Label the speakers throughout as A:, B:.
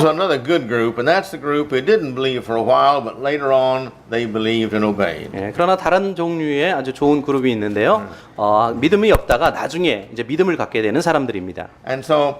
A: another good group, and that's the group who didn't believe for a while, but later on they believed and obeyed.
B: 예, 그러나 다른 종류의 아주 좋은 그룹이 있는데요. 믿음이 없다가 나중에 이제 믿음을 갖게 되는 사람들입니다.
A: And so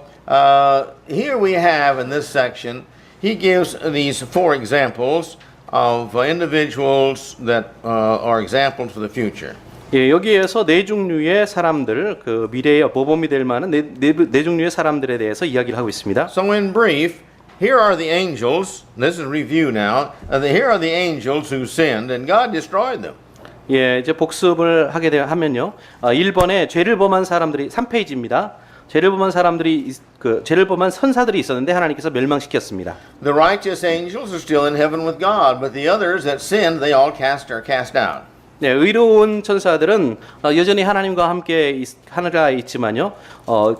A: here we have in this section, he gives these four examples of individuals that are examples for the future.
B: 예, 여기에서 네 종류의 사람들, 그 미래의 모범이 될 만한 네 종류의 사람들에 대해서 이야기를 하고 있습니다.
A: So in brief, here are the angels. This is review now. Here are the angels who sinned, and God destroyed them.
B: 예, 이제 복습을 하게 하면요. 1번에 죄를 범한 사람들이 3페이지입니다. 죄를 범한 사람들이 죄를 범한 선사들이 있었는데 하나님께서 멸망시켰습니다.
A: The righteous angels are still in heaven with God, but the others that sinned, they all are cast out.
B: 네, 의로운 천사들은 여전히 하나님과 함께 하늘에 있지만요.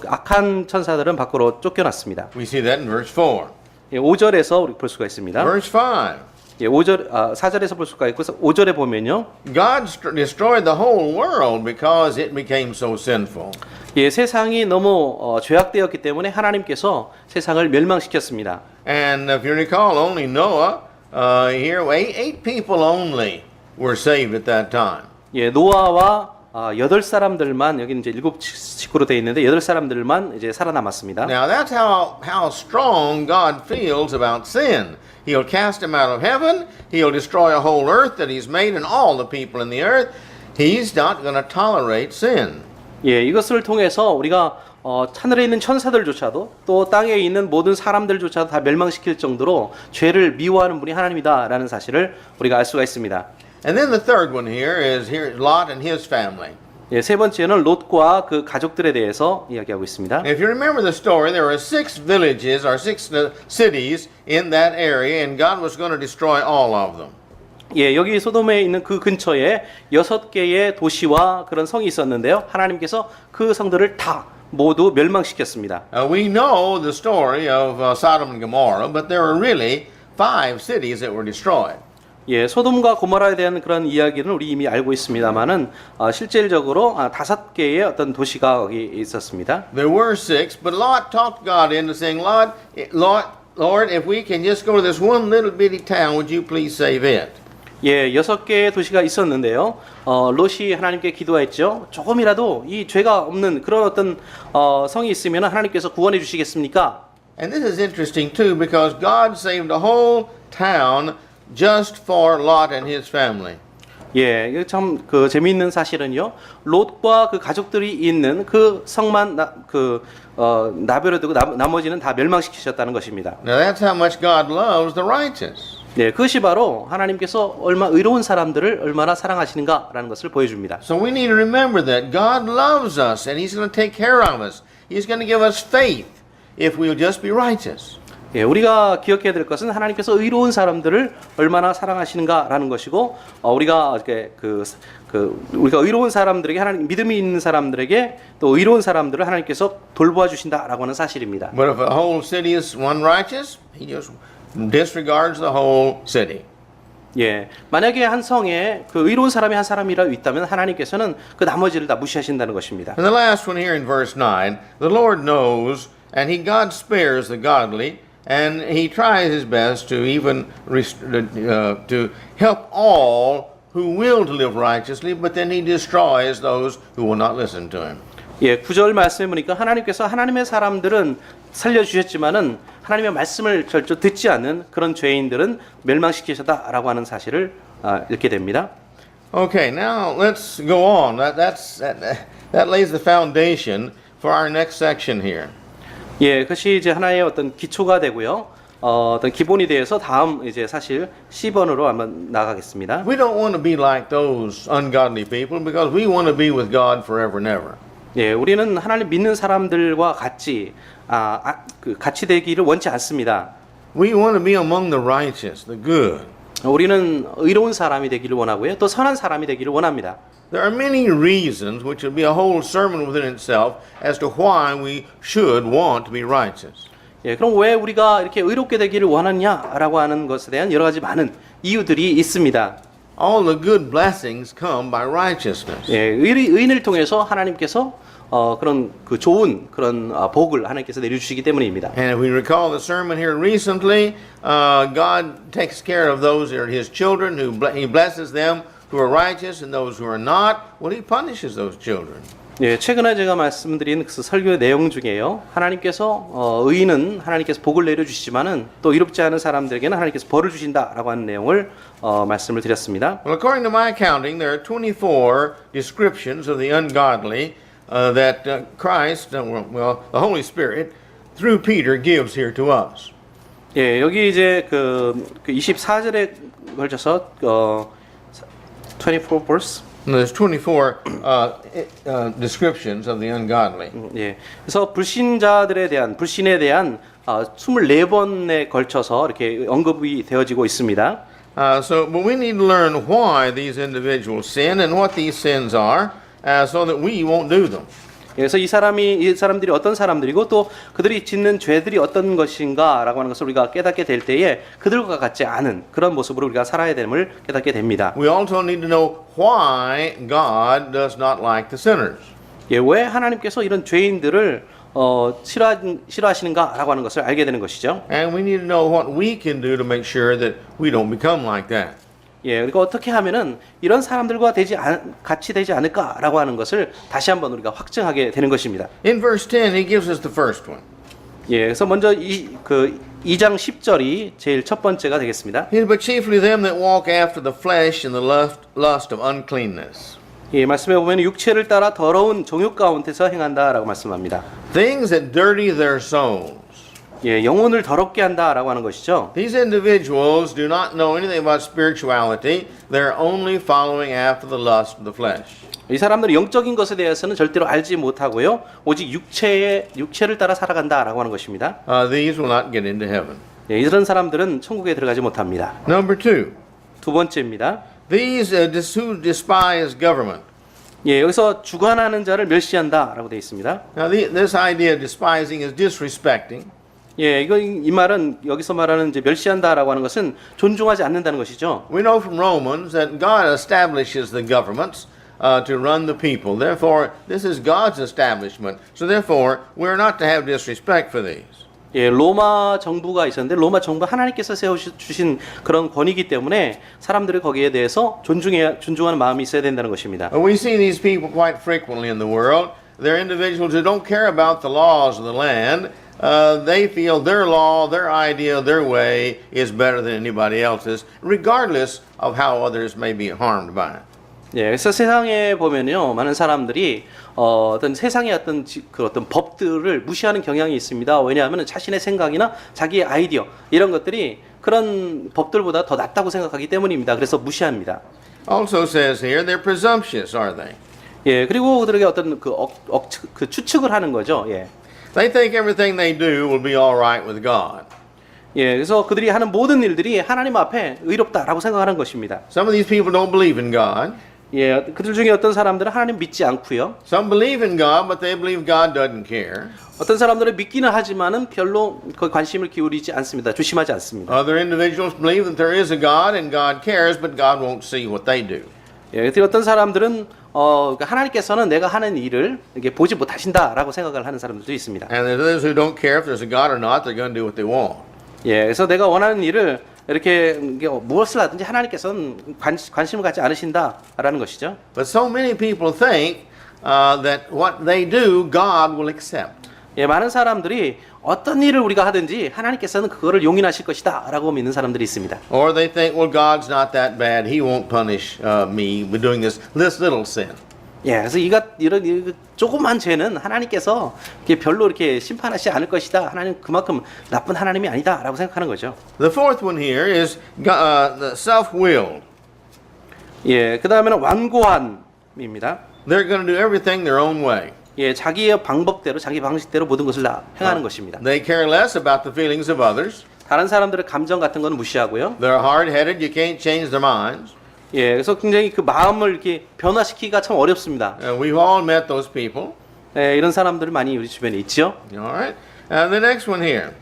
B: 악한 천사들은 밖으로 쫓겨났습니다.
A: We see that in verse 4.
B: 예, 5절에서 우리 볼 수가 있습니다.
A: Verse 5.
B: 예, 4절에서 볼 수가 있고 5절에 보면요.
A: God destroyed the whole world because it became so sinful.
B: 예, 세상이 너무 죄악되었기 때문에 하나님께서 세상을 멸망시켰습니다.
A: And if you recall, only Noah, here, eight people only were saved at that time.
B: 예, 노아와 8사람들만 여기는 이제 7식구로 되어 있는데 8사람들만 이제 살아남았습니다.
A: Now that's how strong God feels about sin. He'll cast him out of heaven. He'll destroy a whole earth that he's made and all the people in the earth. He's not going to tolerate sin.
B: 예, 이것을 통해서 우리가 하늘에 있는 천사들조차도 또 땅에 있는 모든 사람들조차도 다 멸망시킬 정도로 죄를 미워하는 분이 하나님이다라는 사실을 우리가 알 수가 있습니다.
A: And then the third one here is Lot and his family.
B: 예, 세 번째는 롯과 그 가족들에 대해서 이야기하고 있습니다.
A: If you remember the story, there were 6 villages or 6 cities in that area, and God was going to destroy all of them.
B: 예, 여기 소돔에 있는 그 근처에 6개의 도시와 그런 성이 있었는데요. 하나님께서 그 성들을 다 모두 멸망시켰습니다.
A: We know the story of Sodom and Gomorrah, but there were really 5 cities that were destroyed.
B: 예, 소돔과 고모라에 대한 그런 이야기는 우리 이미 알고 있습니다만은 실질적으로 5개의 어떤 도시가 거기 있었습니다.
A: There were 6, but Lot talked God into saying, Lord, if we can just go to this one little bitty town, would you please save it?
B: 예, 6개의 도시가 있었는데요. 롯이 하나님께 기도했죠. 조금이라도 이 죄가 없는 그런 어떤 성이 있으면 하나님께서 구원해 주시겠습니까?
A: And this is interesting too, because God saved a whole town just for Lot and his family.
B: 예, 이거 참 재미있는 사실은요. 롯과 그 가족들이 있는 그 성만 나별을 두고 나머지는 다 멸망시키셨다는 것입니다.
A: Now that's how much God loves the righteous.
B: 네, 그것이 바로 하나님께서 얼마나 의로운 사람들을 얼마나 사랑하시는가라는 것을 보여줍니다.
A: So we need to remember that God loves us and He's going to take care of us. He's going to give us faith if we'll just be righteous.
B: 예, 우리가 기억해야 될 것은 하나님께서 의로운 사람들을 얼마나 사랑하시는가라는 것이고, 우리가 우리가 의로운 사람들에게 하나님 믿음이 있는 사람들에게 또 의로운 사람들을 하나님께서 돌보아 주신다라고 하는 사실입니다.
A: But if a whole city is one righteous, He just disregards the whole city.
B: 예, 만약에 한 성에 그 의로운 사람이 한 사람이라도 있다면 하나님께서는 그 나머지를 다 무시하신다는 것입니다.
A: And the last one here in verse 9, the Lord knows, and God spares the godly. And He tries His best to even to help all who will to live righteously, but then He destroys those who will not listen to Him.
B: 예, 9절 말씀에 보니까 하나님께서 하나님의 사람들은 살려주셨지만은 하나님의 말씀을 절대 듣지 않는 그런 죄인들은 멸망시키셨다라고 하는 사실을 읽게 됩니다.
A: Okay, now let's go on. That lays the foundation for our next section here.
B: 예, 그것이 이제 하나의 어떤 기초가 되고요. 어떤 기본이 되어서 다음 이제 사실 10번으로 한번 나가겠습니다.
A: We don't want to be like those ungodly people because we want to be with God forever and ever.
B: 예, 우리는 하나님 믿는 사람들과 같이 같이 되기를 원치 않습니다.
A: We want to be among the righteous, the good.
B: 우리는 의로운 사람이 되기를 원하고요. 또 선한 사람이 되기를 원합니다.
A: There are many reasons, which would be a whole sermon within itself, as to why we should want to be righteous.
B: 예, 그럼 왜 우리가 이렇게 의롭게 되기를 원하냐라고 하는 것에 대한 여러 가지 많은 이유들이 있습니다.
A: all the good blessings come by righteousness.
B: 예, 의인을 통해서 하나님께서 그런 그 좋은 그런 복을 하나님께서 내려주시기 때문입니다.
A: And if we recall the sermon here recently, God takes care of those that are His children. He blesses them who are righteous, and those who are not, well, He punishes those children.
B: 예, 최근에 제가 말씀드린 그 설교의 내용 중에요. 하나님께서 의인은 하나님께서 복을 내려주시지만은 또 의롭지 않은 사람들에게는 하나님께서 벌을 주신다라고 하는 내용을 말씀을 드렸습니다.
A: Well, according to my counting, there are 24 descriptions of the ungodly that Christ, well, the Holy Spirit, through Peter, gives here to us.
B: 예, 여기 이제 그 24절에 걸쳐서 24 verse.
A: And there's 24 descriptions of the ungodly.
B: 예. 그래서 불신자들에 대한 불신에 대한 24번에 걸쳐서 이렇게 언급이 되어지고 있습니다.
A: But we need to learn why these individuals sin and what these sins are, so that we won't do them.
B: 그래서 이 사람들이 어떤 사람들이고 또 그들이 짓는 죄들이 어떤 것인가라고 하는 것을 우리가 깨닫게 될 때에 그들과 같지 않은 그런 모습으로 우리가 살아야 됨을 깨닫게 됩니다.
A: We also need to know why God does not like the sinners.
B: 예, 왜 하나님께서 이런 죄인들을 싫어하시는가라고 하는 것을 알게 되는 것이죠.
A: And we need to know what we can do to make sure that we don't become like that.
B: 예, 그러니까 어떻게 하면은 이런 사람들과 같이 되지 않을까라고 하는 것을 다시 한번 우리가 확증하게 되는 것입니다.
A: In verse 10, he gives us the first one.
B: 예, 그래서 먼저 2장 10절이 제일 첫 번째가 되겠습니다.
A: But chiefly them that walk after the flesh and the lust of uncleanness.
B: 예, 말씀해 보면 육체를 따라 더러운 정욕 가운데서 행한다라고 말씀합니다.
A: Things that dirty their souls.
B: 예, 영혼을 더럽게 한다라고 하는 것이죠.
A: These individuals do not know anything about spirituality. They're only following after the lust of the flesh.
B: 이 사람들은 영적인 것에 대해서는 절대로 알지 못하고요. 오직 육체를 따라 살아간다라고 하는 것입니다.
A: These will not get into heaven.
B: 예, 이런 사람들은 천국에 들어가지 못합니다.
A: Number 2.
B: 두 번째입니다.
A: These who despise government.
B: 예, 여기서 주관하는 자를 멸시한다라고 되어 있습니다.
A: Now, this idea of despising is disrespecting.
B: 예, 이 말은 여기서 말하는 이제 멸시한다라고 하는 것은 존중하지 않는다는 것이죠.
A: We know from Romans that God establishes the governments to run the people. Therefore, this is God's establishment. So therefore, we're not to have disrespect for these.
B: 예, 로마 정부가 있었는데 로마 정부 하나님께서 세워주신 그런 권위이기 때문에 사람들이 거기에 대해서 존중하는 마음이 있어야 된다는 것입니다.
A: We see these people quite frequently in the world. They're individuals who don't care about the laws of the land. They feel their law, their idea, their way is better than anybody else's, regardless of how others may be harmed by it.
B: 예, 그래서 세상에 보면요, 많은 사람들이 어떤 세상의 어떤 법들을 무시하는 경향이 있습니다. 왜냐하면 자신의 생각이나 자기의 아이디어 이런 것들이 그런 법들보다 더 낫다고 생각하기 때문입니다. 그래서 무시합니다.
A: Also says here, they're presumptuous, are they?
B: 예, 그리고 그들에게 어떤 그 추측을 하는 거죠. 예.
A: They think everything they do will be all right with God.
B: 예, 그래서 그들이 하는 모든 일들이 하나님 앞에 의롭다라고 생각하는 것입니다.
A: Some of these people don't believe in God.
B: 예, 그들 중에 어떤 사람들은 하나님 믿지 않고요.
A: Some believe in God, but they believe God doesn't care.
B: 어떤 사람들은 믿기는 하지만은 별로 그 관심을 기울이지 않습니다. 조심하지 않습니다.
A: Other individuals believe that there is a God and God cares, but God won't see what they do.
B: 예, 어떤 사람들은 하나님께서는 내가 하는 일을 이렇게 보지 못하신다라고 생각을 하는 사람들도 있습니다.
A: And there's others who don't care if there's a God or not, they're going to do what they want.
B: 예, 그래서 내가 원하는 일을 이렇게 무엇을 하든지 하나님께서는 관심을 갖지 않으신다라는 것이죠.
A: But so many people think that what they do, God will accept.
B: 예, 많은 사람들이 어떤 일을 우리가 하든지 하나님께서는 그거를 용인하실 것이다라고 믿는 사람들이 있습니다.
A: Or they think, well, God's not that bad. He won't punish me for doing this little sin.
B: 예, 그래서 이런 조그만 죄는 하나님께서 별로 이렇게 심판하시지 않을 것이다. 하나님 그만큼 나쁜 하나님이 아니다라고 생각하는 거죠.
A: The fourth one here is the self-willed.
B: 예, 그 다음에는 완고함입니다.
A: They're going to do everything their own way.
B: 예, 자기의 방법대로, 자기 방식대로 모든 것을 다 행하는 것입니다.
A: They care less about the feelings of others.
B: 다른 사람들의 감정 같은 건 무시하고요.
A: They're hard-headed. You can't change their minds.
B: 예, 그래서 굉장히 그 마음을 이렇게 변화시키기가 참 어렵습니다.
A: We've all met those people.
B: 예, 이런 사람들 많이 우리 주변에 있죠.
A: All right. The next one here.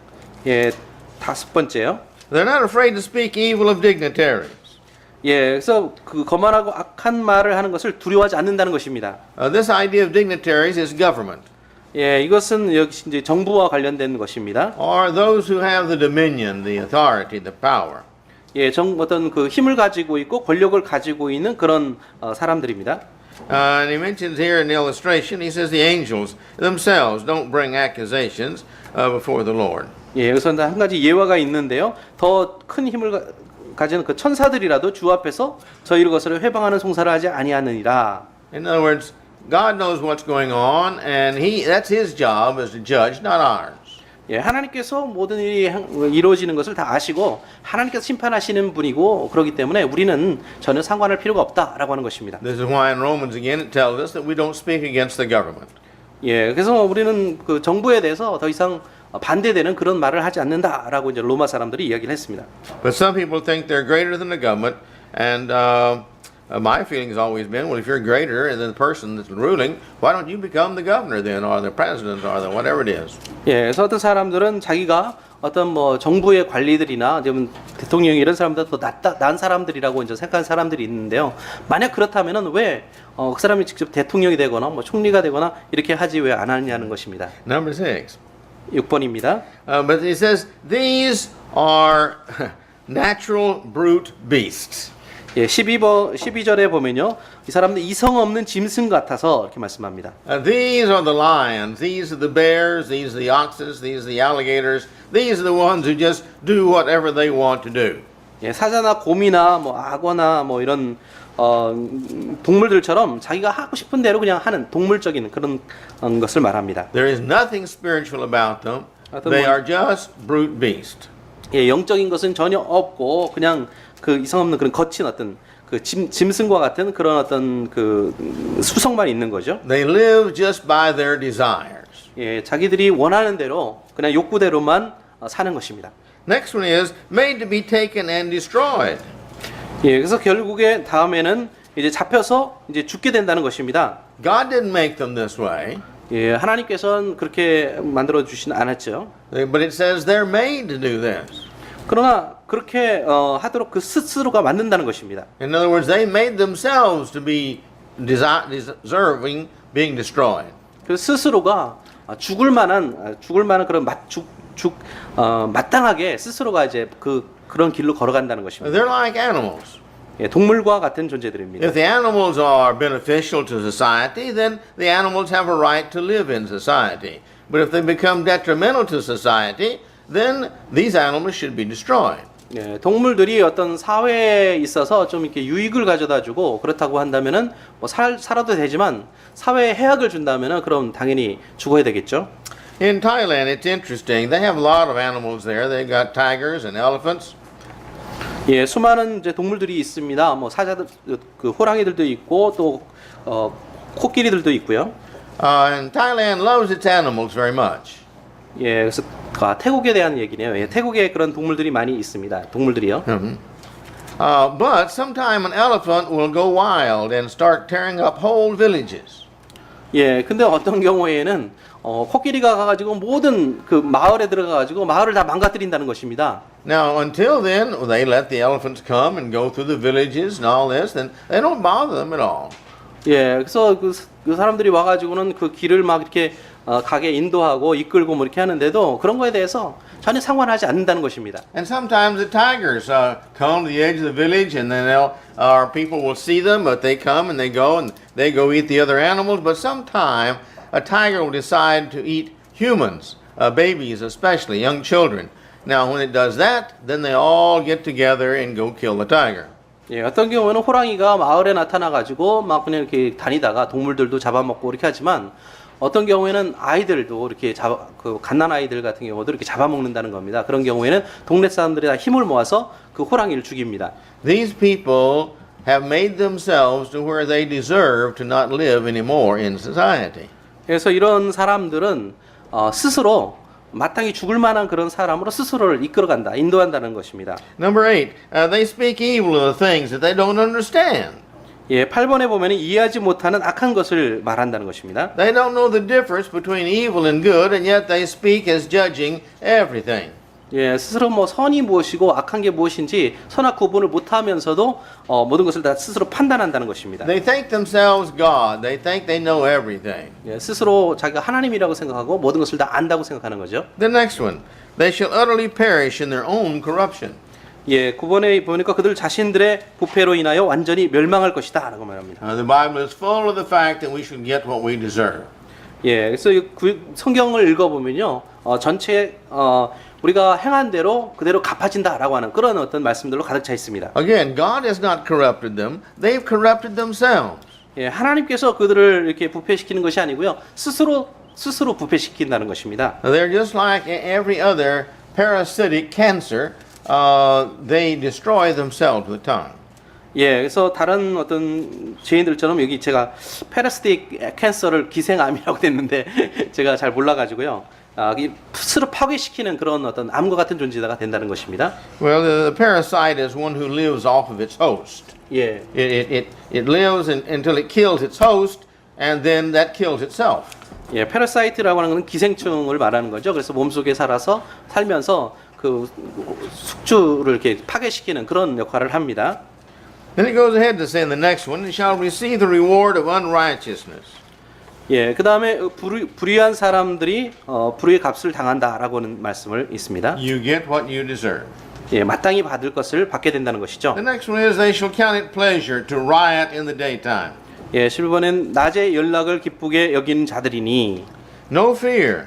B: 예, 다섯 번째요.
A: They're not afraid to speak evil of dignitaries.
B: 예, 그래서 그 거만하고 악한 말을 하는 것을 두려워하지 않는다는 것입니다.
A: This idea of dignitaries is government,
B: 예, 이것은 역시 이제 정부와 관련된 것입니다.
A: or those who have the dominion, the authority, the power.
B: 예, 어떤 그 힘을 가지고 있고 권력을 가지고 있는 그런 사람들입니다.
A: And he mentions here in the illustration, he says the angels themselves don't bring accusations before the Lord.
B: 예, 여기서 한 가지 예화가 있는데요. 더 큰 힘을 가지는 그 천사들이라도 주 앞에서 저희 것을 회방하는 송사를 하지 아니하느니라.
A: In other words, God knows what's going on, and that's his job as a judge, not ours.
B: 예, 하나님께서 모든 일이 이루어지는 것을 다 아시고 하나님께서 심판하시는 분이고 그렇기 때문에 우리는 전혀 상관할 필요가 없다라고 하는 것입니다.
A: This is why in Romans again it tells us that we don't speak against the government.
B: 예, 그래서 우리는 그 정부에 대해서 더 이상 반대되는 그런 말을 하지 않는다라고 이제 로마 사람들이 이야기를 했습니다.
A: But some people think they're greater than the government, and my feeling has always been, well, if you're greater than the person that's ruling, why don't you become the governor then, or the president, or the whatever it is?
B: 예, 그래서 어떤 사람들은 자기가 어떤 뭐 정부의 관리들이나 대통령 이런 사람보다 더 난 사람들이라고 이제 생각하는 사람들이 있는데요. 만약 그렇다면은 왜 그 사람이 직접 대통령이 되거나 뭐 총리가 되거나 이렇게 하지 왜 안 하느냐는 것입니다.
A: Number 6.
B: 6번입니다.
A: But he says, these are natural brute beasts.
B: 예, 12절에 보면요. 이 사람들 이성 없는 짐승 같아서 이렇게 말씀합니다.
A: These are the lions, these are the bears, these are the oxes, these are the alligators, these are the ones who just do whatever they want to do.
B: 예, 사자나 곰이나 뭐 악어나 뭐 이런 동물들처럼 자기가 하고 싶은 대로 그냥 하는 동물적인 그런 것을 말합니다.
A: There is nothing spiritual about them. They are just brute beasts.
B: 예, 영적인 것은 전혀 없고 그냥 그 이성 없는 그런 거친 어떤 그 짐승과 같은 그런 어떤 그 수성만 있는 거죠.
A: They live just by their desires.
B: 예, 자기들이 원하는 대로 그냥 욕구대로만 사는 것입니다.
A: Next one is made to be taken and destroyed.
B: 예, 그래서 결국에 다음에는 이제 잡혀서 이제 죽게 된다는 것입니다.
A: God didn't make them this way.
B: 예, 하나님께서는 그렇게 만들어 주진 않았죠.
A: But it says they're made to do this.
B: 그러나 그렇게 하도록 그 스스로가 만든다는 것입니다.
A: In other words, they made themselves to be deserving being destroyed.
B: 그 스스로가 죽을 만한 그런 마땅하게 스스로가 이제 그런 길로 걸어간다는 것입니다.
A: They're like animals.
B: 예, 동물과 같은 존재들입니다.
A: If the animals are beneficial to society, then the animals have a right to live in society. But if they become detrimental to society, then these animals should be destroyed.
B: 예, 동물들이 어떤 사회에 있어서 좀 이렇게 유익을 가져다주고 그렇다고 한다면은 뭐 살아도 되지만 사회에 해악을 준다면은 그럼 당연히 죽어야 되겠죠.
A: In Thailand, it's interesting. They have a lot of animals there. They've got tigers and elephants.
B: 예, 수많은 이제 동물들이 있습니다. 뭐 사자들, 그 호랑이들도 있고 또 코끼리들도 있고요.
A: And Thailand loves its animals very much.
B: 예, 그래서 태국에 대한 얘기네요. 예, 태국에 그런 동물들이 많이 있습니다. 동물들이요.
A: But sometime an elephant will go wild and start tearing up whole villages.
B: 예, 근데 어떤 경우에는 코끼리가 가가지고 모든 그 마을에 들어가가지고 마을을 다 망가뜨린다는 것입니다.
A: Now, until then, they let the elephants come and go through the villages and all this, then they don't bother them at all.
B: 예, 그래서 그 사람들이 와가지고는 그 길을 막 이렇게 가게 인도하고 이끌고 뭐 이렇게 하는데도 그런 거에 대해서 전혀 상관하지 않는다는 것입니다.
A: And sometimes the tigers come to the edge of the village, and then our people will see them, but they come and they go eat the other animals. But sometime a tiger will decide to eat humans, babies especially, young children. Now, when it does that, then they all get together and go kill the tiger.
B: 예, 어떤 경우에는 호랑이가 마을에 나타나가지고 막 그냥 이렇게 다니다가 동물들도 잡아먹고 이렇게 하지만 어떤 경우에는 아이들도 이렇게 그 갓난 아이들 같은 경우도 이렇게 잡아먹는다는 겁니다. 그런 경우에는 동네 사람들이 다 힘을 모아서 그 호랑이를 죽입니다.
A: These people have made themselves to where they deserve to not live anymore in society.
B: 그래서 이런 사람들은 스스로 마땅히 죽을 만한 그런 사람으로 스스로를 이끌어간다, 인도한다는 것입니다.
A: Number 8, they speak evil of the things that they don't understand.
B: 예, 8번에 보면 이해하지 못하는 악한 것을 말한다는 것입니다.
A: They don't know the difference between evil and good, and yet they speak as judging everything.
B: 예, 스스로 뭐 선이 무엇이고 악한 게 무엇인지 선악 구분을 못하면서도 모든 것을 다 스스로 판단한다는 것입니다.
A: They think themselves God. They think they know everything.
B: 예, 스스로 자기가 하나님이라고 생각하고 모든 것을 다 안다고 생각하는 거죠.
A: The next one. They shall utterly perish in their own corruption.
B: 예, 9번에 보니까 그들 자신들의 부패로 인하여 완전히 멸망할 것이다 라고 말합니다.
A: The Bible is full of the fact that we should get what we deserve.
B: 예, 그래서 이 성경을 읽어보면요, 전체 우리가 행한 대로 그대로 갚아진다라고 하는 그런 어떤 말씀들로 가득 차 있습니다.
A: Again, God has not corrupted them. They've corrupted themselves.
B: 예, 하나님께서 그들을 이렇게 부패시키는 것이 아니고요, 스스로 부패시킨다는 것입니다.
A: They're just like every other parasitic cancer. They destroy themselves with time.
B: 예, 그래서 다른 어떤 죄인들처럼 여기 제가 페라스틱 캔서를 기생암이라고 됐는데 제가 잘 몰라가지고요. 스스로 파괴시키는 그런 어떤 암과 같은 존재가 된다는 것입니다.
A: Well, the parasite is one who lives off of its host.
B: 예,
A: It lives until it kills its host, and then that kills itself.
B: 예, 페라사이트라고 하는 것은 기생충을 말하는 거죠. 그래서 몸속에 살면서 그 숙주를 이렇게 파괴시키는 그런 역할을 합니다.
A: Then it goes ahead to say in the next one, "It shall receive the reward of unrighteousness."
B: 예, 그 다음에 불의한 사람들이 불의의 값을 당한다라고 하는 말씀을 있습니다.
A: You get what you deserve.
B: 예, 마땅히 받을 것을 받게 된다는 것이죠.
A: The next one is, "They shall count it pleasure to riot in the daytime."
B: 예, 11번엔 낮에 연락을 기쁘게 여기는 자들이니
A: No fear,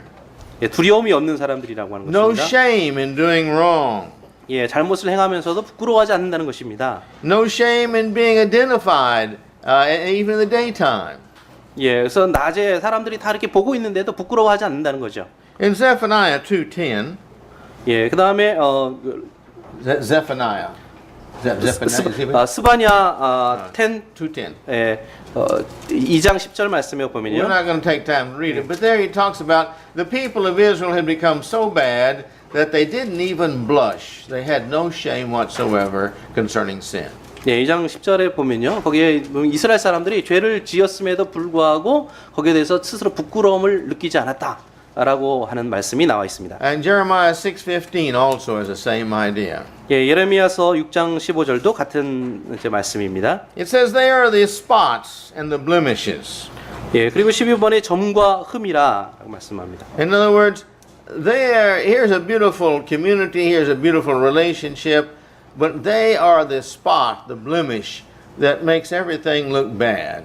B: 예, 두려움이 없는 사람들이라고 하는
A: no
B: 것입니다.
A: shame in doing wrong,
B: 예, 잘못을 행하면서도 부끄러워하지 않는다는 것입니다.
A: no shame in being identified, even in the daytime.
B: 예, 그래서 낮에 사람들이 다 이렇게 보고 있는데도 부끄러워하지 않는다는 거죠.
A: In Zephaniah 2:10,
B: 예, 그 다음에
A: Zephaniah.
B: 스바냐 10
A: 2:10.
B: 예, 2장 10절 말씀에
A: We're
B: 보면요.
A: not going to take time to read it, but there he talks about the people of Israel had become so bad that they didn't even blush. They had no shame whatsoever concerning sin.
B: 예, 2장 10절에 보면요. 거기에 이스라엘 사람들이 죄를 지었음에도 불구하고 거기에 대해서 스스로 부끄러움을 느끼지 않았다라고 하는 말씀이 나와 있습니다.
A: And Jeremiah 6:15 also has the same idea.
B: 예, 예레미야서 6장 15절도 같은 이제 말씀입니다.
A: It says they are the spots and the blemishes.
B: 예, 그리고 12번에 점과 흠이라고 말씀합니다.
A: In other words, here's a beautiful community, here's a beautiful relationship, but they are the spot, the blemish that makes everything look bad.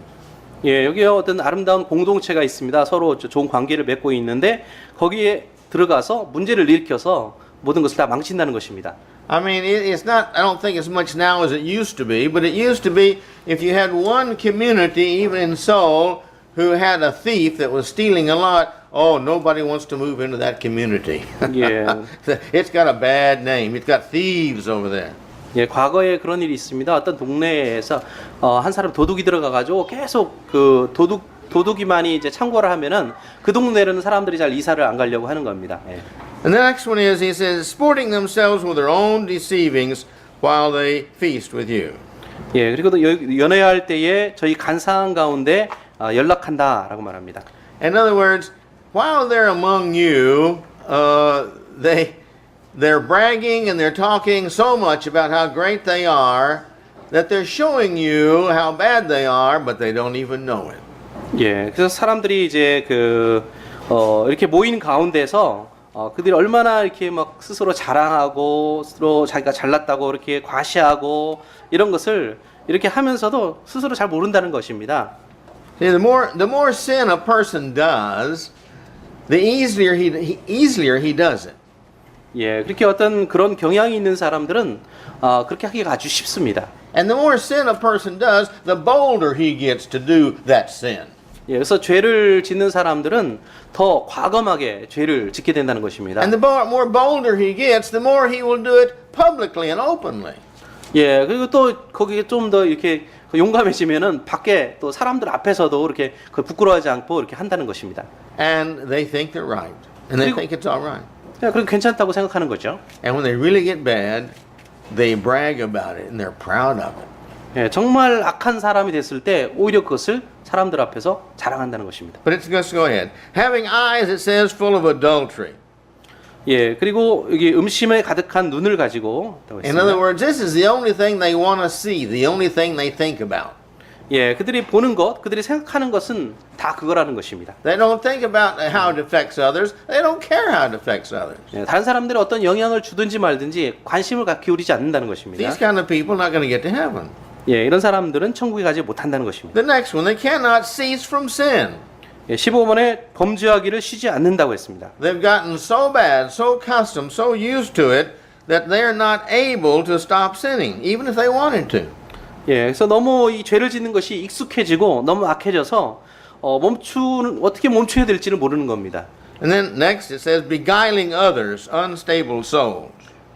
B: 예, 여기에 어떤 아름다운 공동체가 있습니다. 서로 좋은 관계를 맺고 있는데 거기에 들어가서 문제를 일으켜서 모든 것을 다 망친다는 것입니다.
A: I mean, it's not, I don't think as much now as it used to be, but it used to be if you had one community, even in Seoul, who had a thief that was stealing a lot, oh, nobody wants to move into that community.
B: Yeah.
A: It's got a bad name. It's got thieves over there.
B: 예, 과거에 그런 일이 있습니다. 어떤 동네에서 한 사람 도둑이 들어가가지고 계속 그 도둑이만이 이제 창고를 하면은 그 동네로는 사람들이 잘 이사를 안 가려고 하는 겁니다. 예.
A: And the next one is, he says, sporting themselves with their own deceivings while they feast with you.
B: 예, 그리고 또 연애할 때에 저희 간사한 가운데 연락한다라고 말합니다.
A: In other words, while they're among you, they're bragging and they're talking so much about how great they are that they're showing you how bad they are, but they don't even know it.
B: 예, 그래서 사람들이 이제 이렇게 모인 가운데서 그들이 얼마나 이렇게 막 스스로 자랑하고 스스로 자기가 잘났다고 이렇게 과시하고 이런 것을 이렇게 하면서도 스스로 잘 모른다는 것입니다.
A: See, the more sin a person does, the easier he does it.
B: 예, 그렇게 어떤 그런 경향이 있는 사람들은 그렇게 하기가 아주 쉽습니다.
A: And the more sin a person does, the bolder he gets to do that sin.
B: 예, 그래서 죄를 짓는 사람들은 더 과감하게 죄를 짓게 된다는 것입니다.
A: And the more bolder he gets, the more he will do it publicly and openly.
B: 예, 그리고 또 거기에 좀 더 이렇게 용감해지면은 밖에 또 사람들 앞에서도 이렇게 부끄러워하지 않고 이렇게 한다는 것입니다.
A: And they think they're right. And they think it's all right.
B: 예, 그리고 괜찮다고 생각하는 거죠.
A: And when they really get bad, they brag about it and they're proud of it.
B: 예, 정말 악한 사람이 됐을 때 오히려 그것을 사람들 앞에서 자랑한다는 것입니다.
A: But let's go ahead. Having eyes, it says, full of adultery.
B: 예, 그리고 여기 음심에 가득한 눈을 가지고 있다고
A: In other
B: 했습니다.
A: words, this is the only thing they want to see, the only thing they think about.
B: 예, 그들이 보는 것, 그들이 생각하는 것은 다 그거라는 것입니다.
A: They don't think about how it affects others. They don't care how it affects others.
B: 예, 다른 사람들이 어떤 영향을 주든지 말든지 관심을 기울이지 않는다는 것입니다.
A: These kind of people are not going to get to heaven.
B: 예, 이런 사람들은 천국에 가지 못한다는 것입니다.
A: The next one, they cannot cease from sin.
B: 예, 15번에 범죄하기를 쉬지 않는다고 했습니다.
A: They've gotten so bad, so accustomed, so used to it that they're not able to stop sinning, even if they wanted to.
B: 예, 그래서 너무 이 죄를 짓는 것이 익숙해지고 너무 악해져서 어떻게 멈춰야 될지를 모르는 겁니다.
A: And then next it says beguiling others, unstable souls.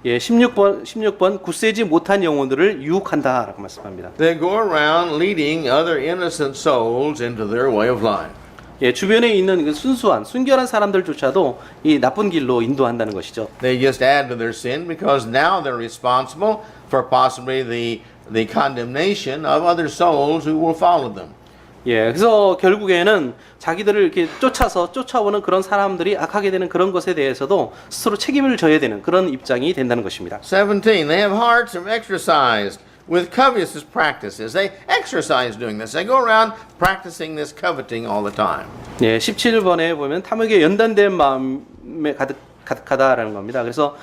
B: 예, 16번 굳세지 못한 영혼들을 유혹한다라고 말씀합니다.
A: They go around leading other innocent souls into their way of life.
B: 예, 주변에 있는 그 순결한 사람들조차도 이 나쁜 길로 인도한다는 것이죠.
A: They just add to their sin because now they're responsible for possibly the condemnation of other souls who will follow them.
B: 예, 그래서 결국에는 자기들을 이렇게 쫓아오는 그런 사람들이 악하게 되는 그런 것에 대해서도 스스로 책임을 져야 되는 그런 입장이 된다는 것입니다.
A: 17, they have hearts exercised with covetous practices. They exercise doing this. They go around practicing this coveting all the time.
B: 예, 17번에 보면 탐욕에 연단된 마음에 가득하다라는 겁니다. 그래서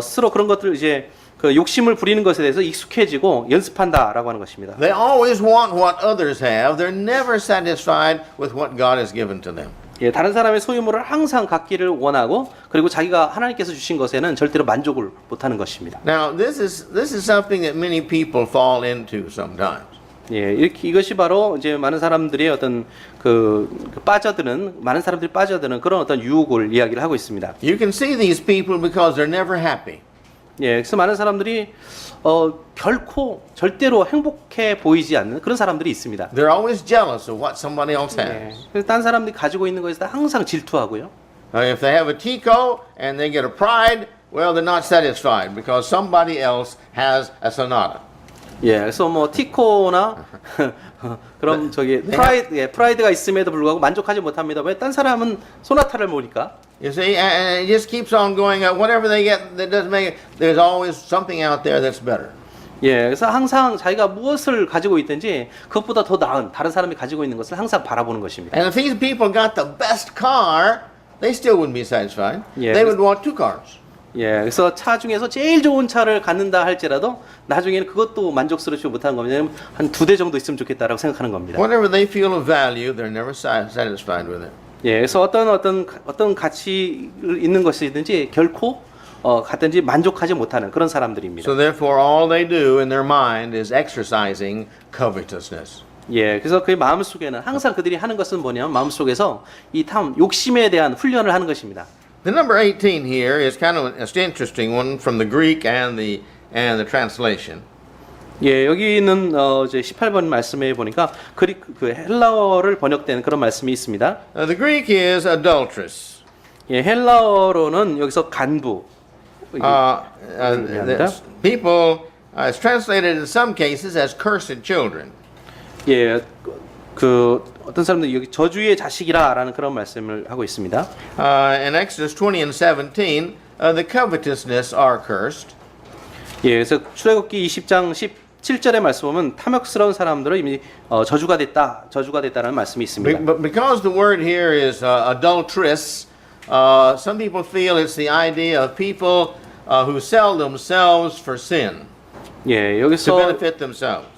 B: 스스로 그런 것들 이제 그 욕심을 부리는 것에 대해서 익숙해지고 연습한다라고 하는 것입니다.
A: They always want what others have. They're never satisfied with what God has given to them.
B: 예, 다른 사람의 소유물을 항상 갖기를 원하고 그리고 자기가 하나님께서 주신 것에는 절대로 만족을 못하는 것입니다.
A: Now, this is something that many people fall into sometimes.
B: 예, 이것이 바로 이제 많은 사람들이 어떤 많은 사람들이 빠져드는 그런 어떤 유혹을 이야기를 하고 있습니다.
A: You can see these people because they're never happy.
B: 예, 그래서 많은 사람들이 결코 절대로 행복해 보이지 않는 그런 사람들이 있습니다.
A: They're always jealous of what somebody else
B: 예,
A: has.
B: 그래서 다른 사람들이 가지고 있는 것에 대해서 항상 질투하고요.
A: If they have a Tico and they get a Pride, well, they're not satisfied because somebody else has a Sonata.
B: 예, 그래서 뭐 티코나 그럼 저기 프라이드가 있음에도 불구하고 만족하지 못합니다. 왜 딴 사람은 소나타를 모으니까?
A: You see, and it just keeps on going up. Whatever they get, that doesn't make it. There's always something out there that's better.
B: 예, 그래서 항상 자기가 무엇을 가지고 있든지 그것보다 더 나은 다른 사람이 가지고 있는 것을 항상 바라보는 것입니다.
A: And if these people got the best car, they still wouldn't be satisfied.
B: Yeah.
A: They would want two cars.
B: 예, 그래서 차 중에서 제일 좋은 차를 갖는다 할지라도 나중에는 그것도 만족스럽지 못한 겁니다. 왜냐하면 한 2대 정도 있으면 좋겠다라고 생각하는 겁니다.
A: Whatever they feel of value, they're never satisfied with it.
B: 예, 그래서 어떤 가치 있는 것이든지 결코 갖든지 만족하지 못하는 그런 사람들입니다.
A: So therefore, all they do in their mind is exercising covetousness.
B: 예, 그래서 그 마음 속에는 항상 그들이 하는 것은 뭐냐면 마음 속에서 이 욕심에 대한 훈련을 하는 것입니다.
A: The number 18 here is kind of an interesting one from the Greek and the translation.
B: 예, 여기 있는 이제 18번 말씀에 보니까 그 헬라어를 번역된 그런 말씀이 있습니다.
A: The Greek is adulteress.
B: 예, 헬라어로는 여기서 간부.
A: People, it's translated in some cases as cursed children.
B: 예, 그 어떤 사람들이 여기 저주의 자식이라라는 그런 말씀을 하고 있습니다.
A: In Exodus 20 and 17, the covetousness are cursed.
B: 예, 그래서 출애굽기 20장 17절의 말씀 보면 탐욕스러운 사람들은 이미 저주가 됐다라는 말씀이 있습니다.
A: But because the word here is adulteress, some people feel it's the idea of people who sell themselves for sin
B: 예,
A: to
B: 여기서
A: benefit themselves.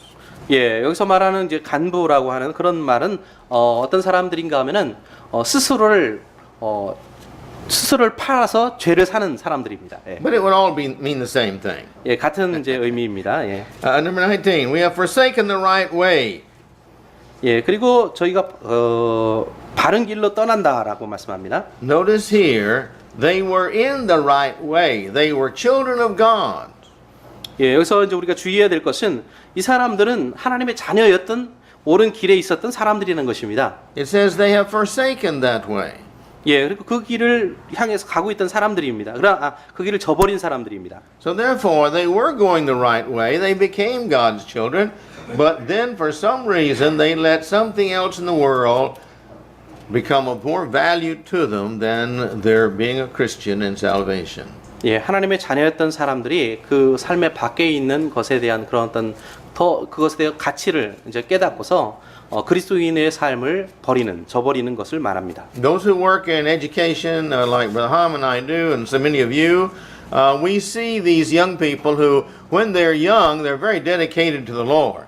B: 예, 여기서 말하는 이제 간부라고 하는 그런 말은 어떤 사람들인가 하면은 스스로를 팔아서 죄를 사는 사람들입니다. 예.
A: But it would all mean the same thing.
B: 예, 같은 이제 의미입니다. 예.
A: Number 19, we have forsaken the right way.
B: 예, 그리고 저희가 바른 길로 떠난다라고 말씀합니다.
A: Notice here, they were in the right way. They were children of God.
B: 예, 여기서 이제 우리가 주의해야 될 것은 이 사람들은 하나님의 자녀였던 옳은 길에 있었던 사람들이라는 것입니다.
A: It says they have forsaken that way.
B: 예, 그리고 그 길을 향해서 가고 있던 사람들입니다. 그 길을 저버린 사람들입니다.
A: So therefore, they were going the right way. They became God's children. But then, for some reason, they let something else in the world become of more value to them than their being a Christian and salvation.
B: 예, 하나님의 자녀였던 사람들이 그 삶의 밖에 있는 것에 대한 그런 어떤 더 그것에 대한 가치를 이제 깨닫고서 그리스도인의 삶을 저버리는 것을 말합니다.
A: Those who work in education, like Brother Ham and I do, and so many of you, we see these young people who, when they're young, they're very dedicated to the Lord.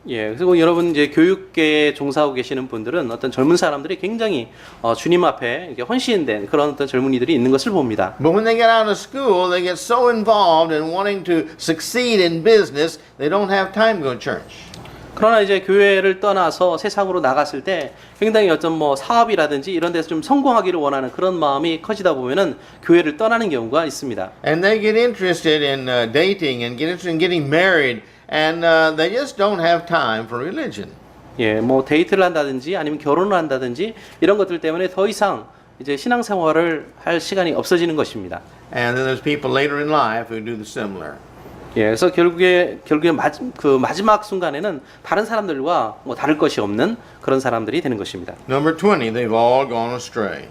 B: 예, 그리고 여러분 이제 교육계에 종사하고 계시는 분들은 어떤 젊은 사람들이 굉장히 주님 앞에 이렇게 헌신된 그런 어떤 젊은이들이 있는 것을 봅니다.
A: But when they get out of school, they get so involved in wanting to succeed in business, they don't have time to go to church.
B: 그러나 이제 교회를 떠나서 세상으로 나갔을 때 굉장히 어떤 뭐 사업이라든지 이런 데서 좀 성공하기를 원하는 그런 마음이 커지다 보면은 교회를 떠나는 경우가 있습니다.
A: And they get interested in dating and get interested in getting married, and they just don't have time for religion.
B: 예, 뭐 데이트를 한다든지 아니면 결혼을 한다든지 이런 것들 때문에 더 이상 이제 신앙생활을 할 시간이 없어지는 것입니다.
A: And then there's people later in life who do the similar.
B: 예, 그래서 결국에 마지막 순간에는 다른 사람들과 뭐 다를 것이 없는 그런 사람들이 되는 것입니다.
A: Number 20, they've all gone astray.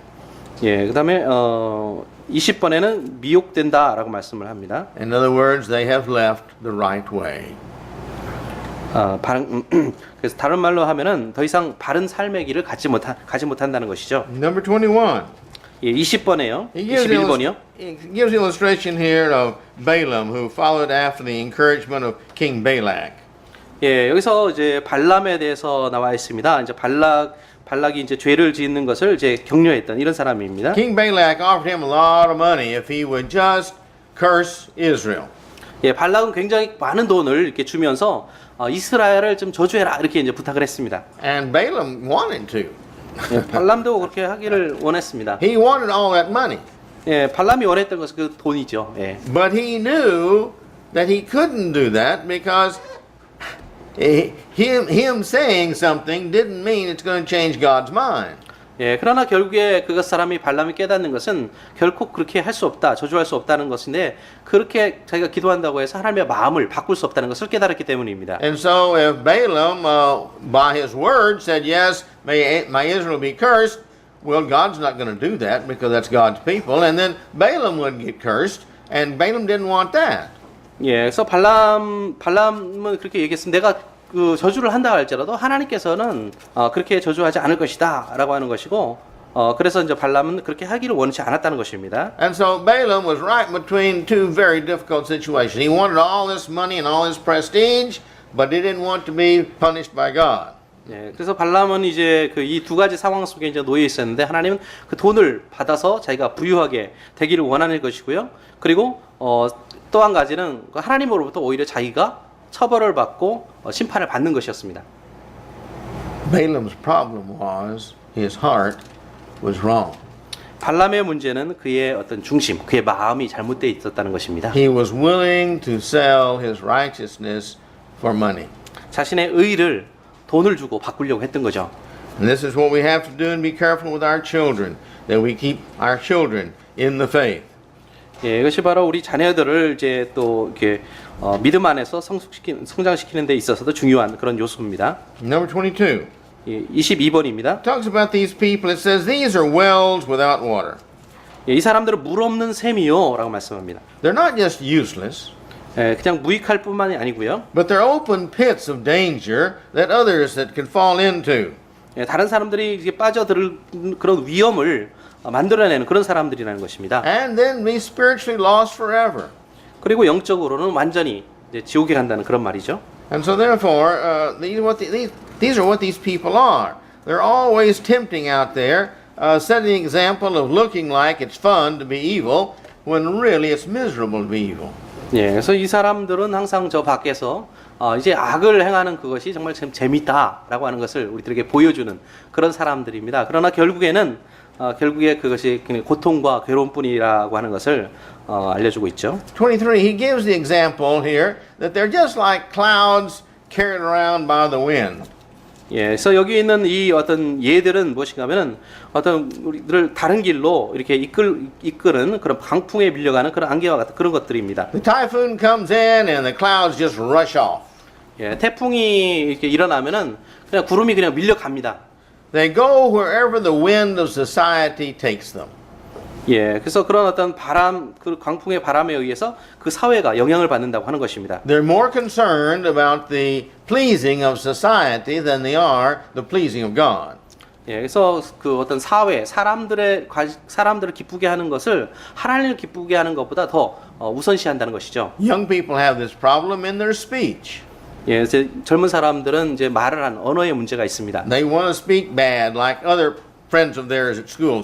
B: 예, 그다음에 20번에는 미혹된다라고 말씀을 합니다.
A: In other words, they have left the right way.
B: 그래서 다른 말로 하면은 더 이상 바른 삶의 길을 가지 못한다는 것이죠.
A: Number 21.
B: 예, 20번에요.
A: He gives
B: 21번이요.
A: illustration here of Balaam, who followed after the encouragement of King Balak.
B: 예, 여기서 이제 발람에 대해서 나와 있습니다. 이제 발락이 이제 죄를 짓는 것을 이제 격려했던 이런 사람입니다.
A: King Balak offered him a lot of money if he would just curse Israel.
B: 예, 발락은 굉장히 많은 돈을 이렇게 주면서 이스라엘을 좀 저주해라 이렇게 이제 부탁을 했습니다.
A: And Balaam wanted to.
B: 예, 발람도 그렇게 하기를 원했습니다.
A: He wanted all that money.
B: 예, 발람이 원했던 것은 그 돈이죠. 예.
A: But he knew that he couldn't do that because him saying something didn't mean it's going to change God's mind.
B: 예, 그러나 결국에 그 사람이 발람이 깨닫는 것은 결코 그렇게 할 수 없다, 저주할 수 없다는 것인데 그렇게 자기가 기도한다고 해서 하나님의 마음을 바꿀 수 없다는 것을 깨달았기 때문입니다.
A: And so if Balaam, by his word, said, yes, may Israel be cursed, well, God's not going to do that because that's God's people. And then Balaam would get cursed, and Balaam didn't want that.
B: 예, 그래서 발람은 그렇게 얘기했습니다. 내가 그 저주를 한다 할지라도 하나님께서는 그렇게 저주하지 않을 것이다라고 하는 것이고, 그래서 이제 발람은 그렇게 하기를 원치 않았다는 것입니다.
A: And so Balaam was right between two very difficult situations. He wanted all this money and all this prestige, but he didn't want to be punished by God.
B: 예, 그래서 발람은 이제 그 이 두 가지 상황 속에 이제 놓여 있었는데 하나님은 그 돈을 받아서 자기가 부유하게 되기를 원하는 것이고요. 그리고 또 한 가지는 하나님으로부터 오히려 자기가 처벌을 받고 심판을 받는 것이었습니다.
A: Balaam's problem was his heart was wrong.
B: 발람의 문제는 그의 어떤 중심, 그의 마음이 잘못되어 있었다는 것입니다.
A: He was willing to sell his righteousness for money.
B: 자신의 의를 돈을 주고 바꾸려고 했던 거죠.
A: And this is what we have to do and be careful with our children, that we keep our children in the faith.
B: 예, 이것이 바로 우리 자녀들을 이제 또 이렇게 믿음 안에서 성장시키는 데 있어서도 중요한 그런 요소입니다.
A: Number 22.
B: 예, 22번입니다.
A: Talks about these people. It says these are wells without water.
B: 예, 이 사람들은 물 없는 샘이요라고 말씀합니다.
A: They're not just useless,
B: 예, 그냥 무익할 뿐만이 아니고요.
A: but they're open pits of danger that others that can fall into.
B: 예, 다른 사람들이 이게 빠져들 그런 위험을 만들어내는 그런 사람들이라는 것입니다.
A: And then be spiritually lost forever.
B: 그리고 영적으로는 완전히 이제 지옥에 간다는 그런 말이죠.
A: And so therefore, these are what these people are. They're always tempting out there, setting the example of looking like it's fun to be evil, when really it's miserable to be evil.
B: 예, 그래서 이 사람들은 항상 저 밖에서 이제 악을 행하는 그것이 정말 재밌다라고 하는 것을 우리들에게 보여주는 그런 사람들입니다. 그러나 결국에 그것이 그냥 고통과 괴로움뿐이라고 하는 것을 알려주고 있죠.
A: 23, he gives the example here that they're just like clouds carried around by the wind.
B: 예, 그래서 여기 있는 이 어떤 예들은 무엇인가면은 어떤 우리들을 다른 길로 이렇게 이끄는 그런 강풍에 밀려가는 그런 안개와 같은 그런 것들입니다.
A: The typhoon comes in and the clouds just rush off.
B: 예, 태풍이 이렇게 일어나면은 그냥 구름이 그냥 밀려갑니다.
A: They go wherever the wind of society takes them.
B: 예, 그래서 그런 어떤 바람, 그 광풍의 바람에 의해서 그 사회가 영향을 받는다고 하는 것입니다.
A: They're more concerned about the pleasing of society than they are the pleasing of God.
B: 예, 그래서 그 어떤 사회, 사람들을 기쁘게 하는 것을 하나님을 기쁘게 하는 것보다 더 우선시한다는 것이죠.
A: Young people have this problem in their speech.
B: 예, 이제 젊은 사람들은 이제 말을 한 언어에 문제가 있습니다.
A: They want to speak bad like other friends of theirs at school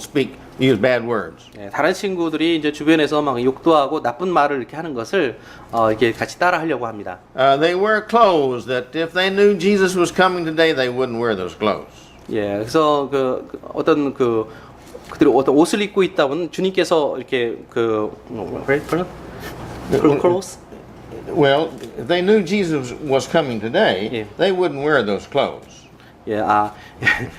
A: use bad words.
B: 예, 다른 친구들이 이제 주변에서 막 욕도 하고 나쁜 말을 이렇게 하는 것을 이렇게 같이 따라 하려고 합니다.
A: They wear clothes that if they knew Jesus was coming today, they wouldn't wear those clothes.
B: 예, 그래서 어떤 그들이 어떤 옷을 입고 있다 보면 주님께서 이렇게 clothes?
A: Well, if they knew Jesus was coming today,
B: Yeah.
A: they wouldn't wear those clothes.
B: 예,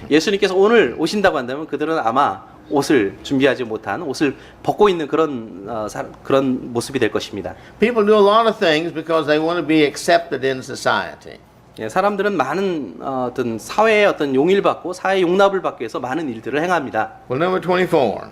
B: 예수님께서 오늘 오신다고 한다면 그들은 아마 옷을 준비하지 못한 옷을 벗고 있는 그런 모습이 될 것입니다.
A: People do a lot of things because they want to be accepted in society.
B: 예, 사람들은 많은 어떤 사회의 어떤 용의를 받고 사회 용납을 받기 위해서 많은 일들을 행합니다.
A: Well, number 24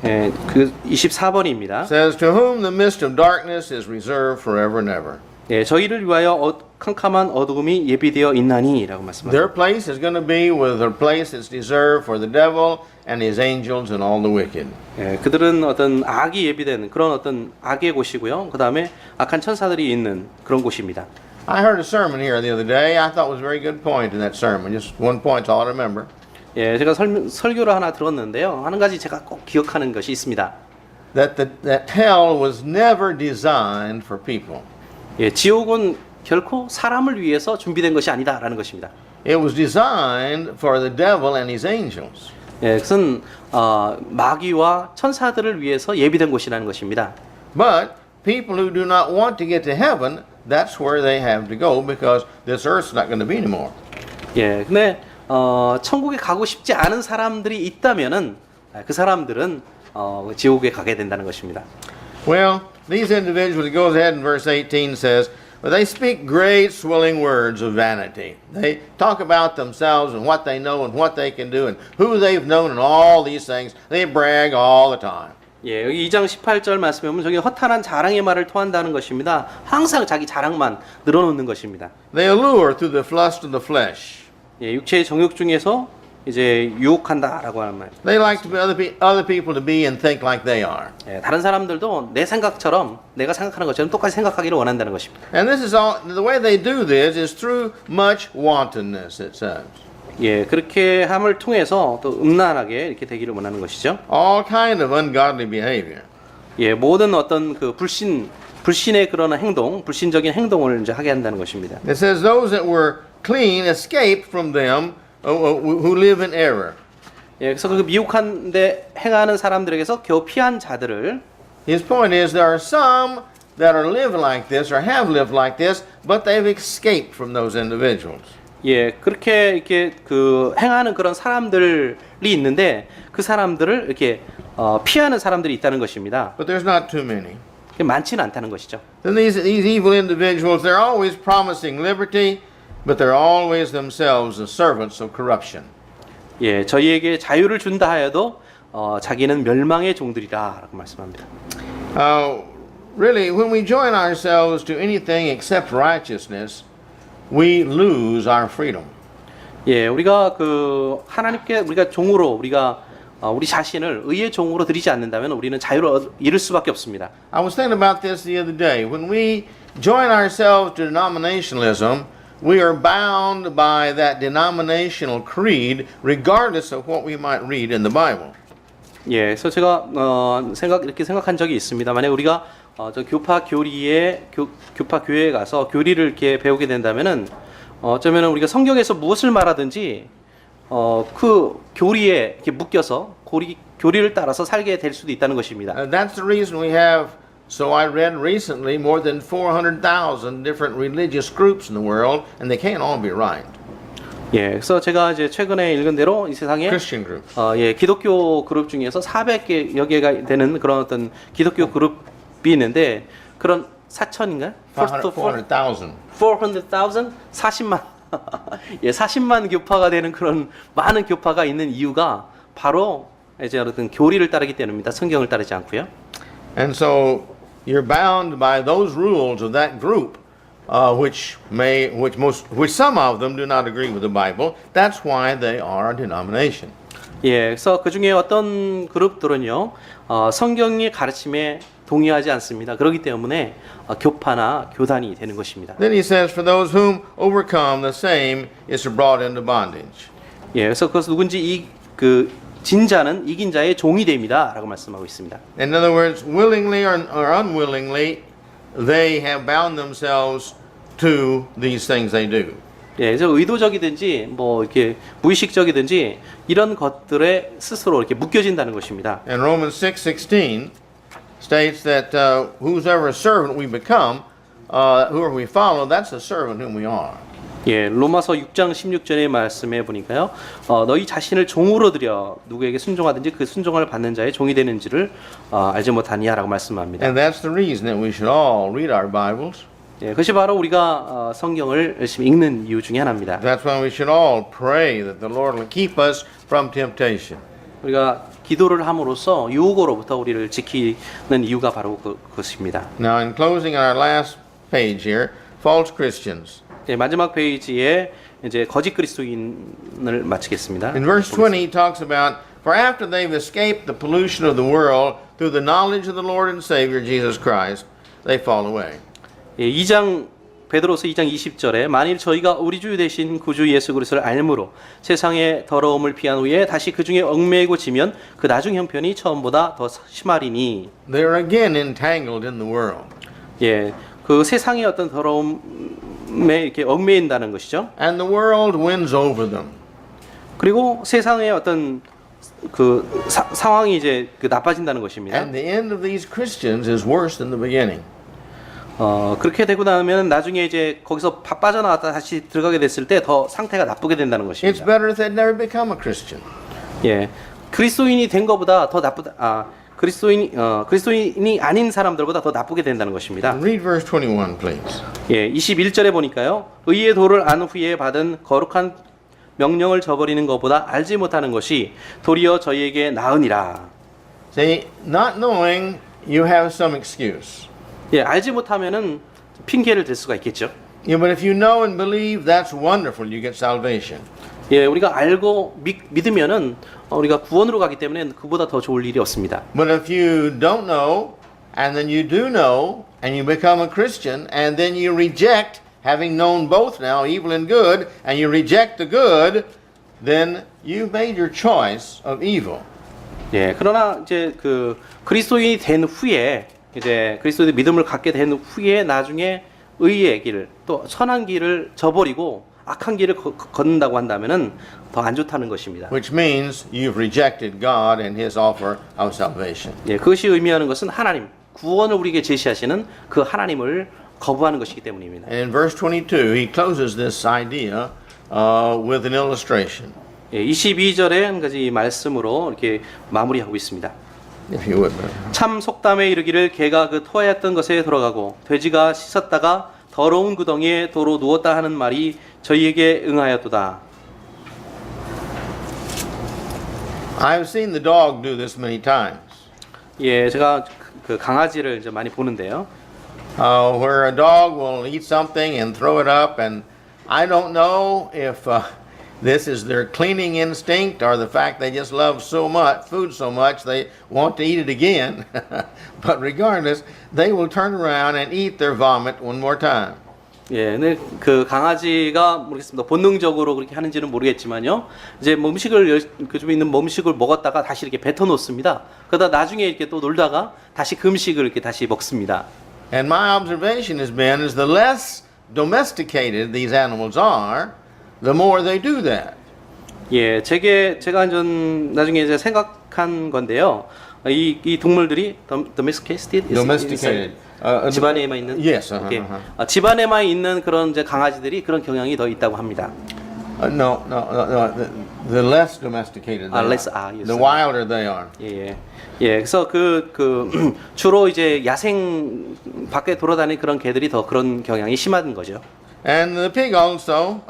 B: 예, 그 24번입니다.
A: says, To whom the mist of darkness is reserved forever and ever.
B: 예, 저희를 위하여 캄캄한 어두움이 예비되어 있나니라고 말씀합니다.
A: Their place is going to be with the place that's reserved for the devil and his angels and all the wicked.
B: 예, 그들은 어떤 악이 예비된 그런 어떤 악의 곳이고요. 그 다음에 악한 천사들이 있는 그런 곳입니다.
A: I heard a sermon here the other day. I thought it was a very good point in that sermon. Just one point's all I remember.
B: 예, 제가 설교를 하나 들었는데요. 한 가지 제가 꼭 기억하는 것이 있습니다.
A: That hell was never designed for people.
B: 예, 지옥은 결코 사람을 위해서 준비된 것이 아니다라는 것입니다.
A: It was designed for the devil and his angels.
B: 예, 그것은 마귀와 천사들을 위해서 예비된 곳이라는 것입니다.
A: But people who do not want to get to heaven, that's where they have to go because this earth's not going to be anymore.
B: 예, 근데 천국에 가고 싶지 않은 사람들이 있다면은 그 사람들은 지옥에 가게 된다는 것입니다.
A: Well, these individuals, it goes ahead in verse 18 says, but they speak great swelling words of vanity. They talk about themselves and what they know and what they can do and who they've known and all these things. They brag all the time.
B: 예, 여기 2장 18절 말씀에 보면 저기 허탄한 자랑의 말을 토한다는 것입니다. 항상 자기 자랑만 늘어놓는 것입니다.
A: They allure through the lust of the flesh.
B: 예, 육체의 정욕 중에서 이제 유혹한다라고 하는 말.
A: They like to be other people to be and think like they are.
B: 예, 다른 사람들도 내 생각처럼 내가 생각하는 것처럼 똑같이 생각하기를 원한다는 것입니다.
A: And this is all, the way they do this is through much wantonness, it says.
B: 예, 그렇게 함을 통해서 또 음란하게 이렇게 되기를 원하는 것이죠.
A: All kind of ungodly behavior.
B: 예, 모든 어떤 그 불신의 그런 행동, 불신적인 행동을 이제 하게 한다는 것입니다.
A: It says those that were clean escaped from them who live in error.
B: 예, 그래서 그 미혹한데 행하는 사람들에게서 겨우 피한 자들을
A: His point is there are some that are living like this or have lived like this, but they've escaped from those individuals.
B: 예, 그렇게 이렇게 그 행하는 그런 사람들이 있는데 그 사람들을 이렇게 피하는 사람들이 있다는 것입니다.
A: But there's not too many.
B: 많지는 않다는 것이죠.
A: Then these evil individuals, they're always promising liberty, but they're always themselves the servants of corruption.
B: 예, 저희에게 자유를 준다 하여도 자기는 멸망의 종들이라라고 말씀합니다.
A: Really, when we join ourselves to anything except righteousness, we lose our freedom.
B: 예, 우리가 그 하나님께 우리가 종으로 우리 자신을 의의 종으로 드리지 않는다면 우리는 자유를 잃을 수밖에 없습니다.
A: I was thinking about this the other day. When we join ourselves to denominationalism, we are bound by that denominational creed, regardless of what we might read in the Bible.
B: 예, 그래서 제가 이렇게 생각한 적이 있습니다. 만약 우리가 저 교파 교회에 가서 교리를 이렇게 배우게 된다면은 어쩌면은 우리가 성경에서 무엇을 말하든지 그 교리에 이렇게 묶여서 교리를 따라서 살게 될 수도 있다는 것입니다.
A: That's the reason we have, so I read recently, more than 400,000 different religious groups in the world, and they can't all be right.
B: 예, 그래서 제가 이제 최근에 읽은 대로 이 세상에
A: Christian groups.
B: 예, 기독교 그룹 중에서 400여 개가 되는 그런 어떤 기독교 그룹이 있는데 그런 4천인가요?
A: 400,000.
B: 400,000? 40만 예, 40만 교파가 되는 그런 많은 교파가 있는 이유가 바로 이제 어떤 교리를 따르기 때문입니다. 성경을 따르지 않고요.
A: And so you're bound by those rules of that group, which some of them do not agree with the Bible. That's why they are a denomination.
B: 예, 그래서 그 중에 어떤 그룹들은요, 성경의 가르침에 동의하지 않습니다. 그렇기 때문에 교파나 교단이 되는 것입니다.
A: Then he says, for those whom overcome, the same is brought into bondage.
B: 예, 그래서 그것은 누군지 그 진자는 이긴 자의 종이 됩니다라고 말씀하고 있습니다.
A: In other words, willingly or unwillingly, they have bound themselves to these things they do.
B: 예, 그래서 의도적이든지 뭐 이렇게 무의식적이든지 이런 것들에 스스로 이렇게 묶여진다는 것입니다.
A: And Romans 6:16 states that whosoever servant we become, whoever we follow, that's the servant whom we are.
B: 예, 로마서 6장 16절의 말씀에 보니까요, 너희 자신을 종으로 들여 누구에게 순종하든지 그 순종을 받는 자의 종이 되는지를 알지 못하니야라고 말씀합니다.
A: And that's the reason that we should all read our Bibles.
B: 예, 그것이 바로 우리가 성경을 열심히 읽는 이유 중에 하나입니다.
A: That's why we should all pray that the Lord will keep us from temptation.
B: 우리가 기도를 함으로써 유혹으로부터 우리를 지키는 이유가 바로 그것입니다.
A: Now, in closing on our last page here, false Christians.
B: 예, 마지막 페이지에 이제 거짓 그리스도인을 마치겠습니다.
A: In verse 20, he talks about, for after they've escaped the pollution of the world through the knowledge of the Lord and Savior Jesus Christ, they fall away.
B: 예, 2장 베드로서 2장 20절에 만일 저희가 우리 주 되신 구주 예수 그리스도를 알므로 세상의 더러움을 피한 후에 다시 그 중에 얽매이고 지면 그 나중 형편이 처음보다 더 심하리니.
A: They are again entangled in the world.
B: 예, 그 세상의 어떤 더러움에 이렇게 얽매인다는 것이죠.
A: And the world wins over them.
B: 그리고 세상의 어떤 그 상황이 이제 그 나빠진다는 것입니다.
A: And the end of these Christians is worse than the beginning.
B: 그렇게 되고 나면 나중에 이제 거기서 빠져나왔다 다시 들어가게 됐을 때 더 상태가 나쁘게 된다는
A: It's
B: 것입니다.
A: better if they'd never become a Christian.
B: 예, 그리스도인이 된 것보다 더 나쁘다. 그리스도인이 아닌 사람들보다 더 나쁘게 된다는 것입니다.
A: Read verse 21, please.
B: 예, 21절에 보니까요. 의의 도를 안 후에 받은 거룩한 명령을 저버리는 것보다 알지 못하는 것이 도리어 저희에게 나으니라.
A: See, not knowing, you have some excuse.
B: 예, 알지 못하면은 핑계를 댈 수가 있겠죠.
A: Yeah, but if you know and believe, that's wonderful. You get salvation.
B: 예, 우리가 알고 믿으면은 우리가 구원으로 가기 때문에 그보다 더 좋을 일이 없습니다.
A: But if you don't know, and then you do know, and you become a Christian, and then you reject, having known both now, evil and good, and you reject the good, then you've made your choice of evil.
B: 예, 그러나 이제 그 그리스도인이 된 후에 이제 그리스도의 믿음을 갖게 된 후에 나중에 의의 길을 또 선한 길을 저버리고 악한 길을 걷는다고 한다면은 더 안 좋다는 것입니다.
A: Which means you've rejected God and His offer of salvation.
B: 예, 그것이 의미하는 것은 하나님 구원을 우리에게 제시하시는 그 하나님을 거부하는 것이기 때문입니다.
A: And in verse 22, he closes this idea with an illustration.
B: 예, 22절에 한 가지 말씀으로 이렇게 마무리하고 있습니다.
A: If you would.
B: 참 속담에 이르기를 개가 그 토하였던 것에 돌아가고 돼지가 씻었다가 더러운 구덩이에 도로 누웠다 하는 말이 저희에게 응하였도다.
A: I've seen the dog do this many times.
B: 예, 제가 그 강아지를 이제 많이 보는데요.
A: Where a dog will eat something and throw it up, and I don't know if this is their cleaning instinct or the fact they just love so much food so much they want to eat it again. But regardless, they will turn around and eat their vomit one more time.
B: 예, 근데 그 강아지가 모르겠습니다. 본능적으로 그렇게 하는지는 모르겠지만요. 이제 뭐 음식을 그 좀 있는 음식을 먹었다가 다시 이렇게 뱉어 놓습니다. 그러다 나중에 이렇게 또 놀다가 다시 그 음식을 이렇게 다시 먹습니다.
A: And my observation has been is the less domesticated these animals are, the more they do that.
B: 예, 제가 나중에 이제 생각한 건데요. 이 동물들이 domesticated,
A: Domesticated.
B: 집안에만 있는
A: Yes.
B: 오케이. 집안에만 있는 그런 이제 강아지들이 그런 경향이 더 있다고 합니다.
A: No. The less domesticated they
B: less,
A: are.
B: yes.
A: The wilder they are.
B: 예. 그래서 그 주로 이제 야생 밖에 돌아다니는 그런 개들이 더 그런 경향이 심한 거죠.
A: And the pig also,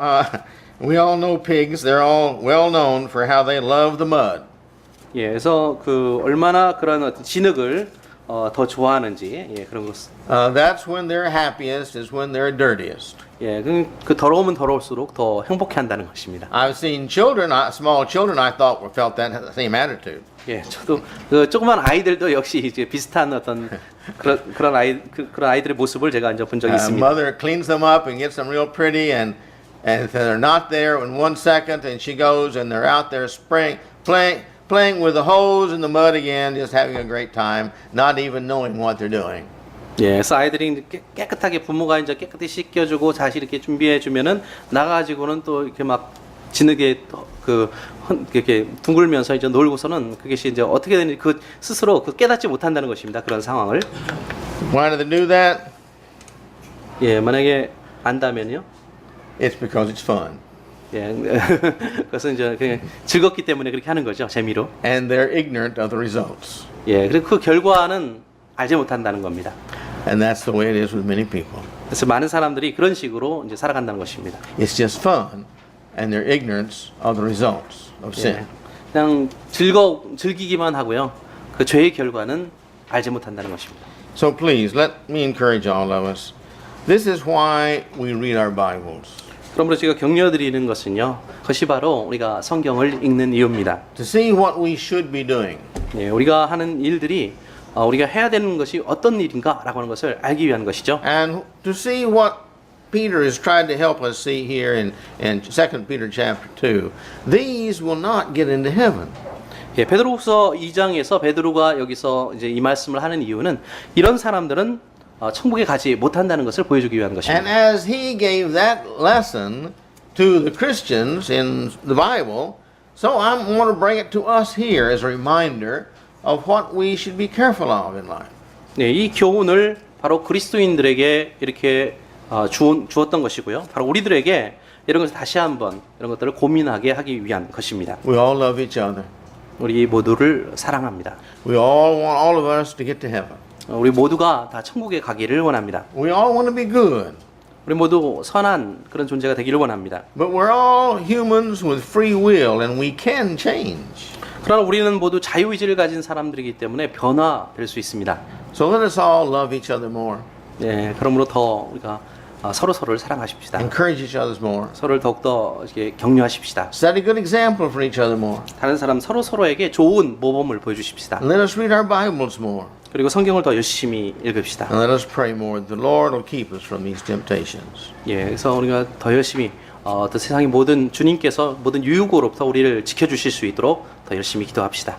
A: we all know pigs. They're all well known for how they love the mud.
B: 예, 그래서 그 얼마나 그런 어떤 진흙을 더 좋아하는지 예, 그런 것.
A: That's when they're happiest, is when they're dirtiest.
B: 예, 그 더러우면 더러울수록 더 행복해한다는 것입니다.
A: I've seen children, small children, I thought felt that same attitude.
B: 예, 저도 그 조그만 아이들도 역시 이제 비슷한 어떤 그런 아이들의 모습을 제가 이제 본 적이 있습니다.
A: Mother cleans them up and gets them real pretty, and they're not there in 1 second, and she goes and they're out there playing with the hose in the mud again, just having a great time, not even knowing what they're doing.
B: 예, 그래서 아이들이 깨끗하게 부모가 이제 깨끗이 씻겨주고 다시 이렇게 준비해주면은 나가가지고는 또 이렇게 막 진흙에 이렇게 둥글면서 이제 놀고서는 그것이 이제 어떻게 되는지 그 스스로 깨닫지 못한다는 것입니다. 그런 상황을.
A: Why do they do that?
B: 예, 만약에 안다면요.
A: It's because it's fun.
B: 예, 그것은 이제 그냥 즐겁기 때문에 그렇게 하는 거죠, 재미로.
A: And they're ignorant of the results.
B: 예, 그리고 그 결과는 알지 못한다는 겁니다.
A: And that's the way it is with many people.
B: 그래서 많은 사람들이 그런 식으로 이제 살아간다는 것입니다.
A: It's just fun, and they're ignorant of the results of sin.
B: 예, 그냥 즐기기만 하고요. 그 죄의 결과는 알지 못한다는 것입니다.
A: So please, let me encourage all of us. This is why we read our Bibles.
B: 그러므로 제가 격려드리는 것은요. 그것이 바로 우리가 성경을 읽는 이유입니다.
A: To see what we should be doing.
B: 예, 우리가 하는 일들이 우리가 해야 되는 것이 어떤 일인가라고 하는 것을 알기 위한 것이죠.
A: And to see what Peter is trying to help us see here in 2 Peter chapter 2. These will not get into heaven.
B: 예, 베드로후서 2장에서 베드로가 여기서 이제 이 말씀을 하는 이유는 이런 사람들은 천국에 가지 못한다는 것을 보여주기 위한
A: And
B: 것입니다.
A: as he gave that lesson to the Christians in the Bible, so I'm going to bring it to us here as a reminder of what we should be careful of in life.
B: 네, 이 교훈을 바로 그리스도인들에게 이렇게 주었던 것이고요. 바로 우리들에게 이런 것을 다시 한번 이런 것들을 고민하게 하기 위한 것입니다.
A: We all love each other.
B: 우리 모두를 사랑합니다.
A: We all want all of us to get to heaven.
B: 우리 모두가 다 천국에 가기를 원합니다.
A: We all want to be good.
B: 우리 모두 선한 그런 존재가 되기를 원합니다.
A: But we're all humans with free will and we can change.
B: 그러나 우리는 모두 자유의지를 가진 사람들이기 때문에 변화될 수 있습니다.
A: So let us all love each other more.
B: 네, 그러므로 더 우리가 서로를 사랑하십시다.
A: Encourage each other more.
B: 서로를 더욱더 이렇게 격려하십시다.
A: Set a good example for each other more.
B: 다른 사람 서로에게 좋은 모범을 보여주십시다.
A: And let us read our Bibles more.
B: 그리고 성경을 더 열심히 읽읍시다.
A: And let us pray more that the Lord will keep us from these temptations.
B: 예, 그래서 우리가 더 열심히 또 세상의 모든 주님께서 모든 유혹으로부터 우리를 지켜주실 수 있도록 더 열심히 기도합시다.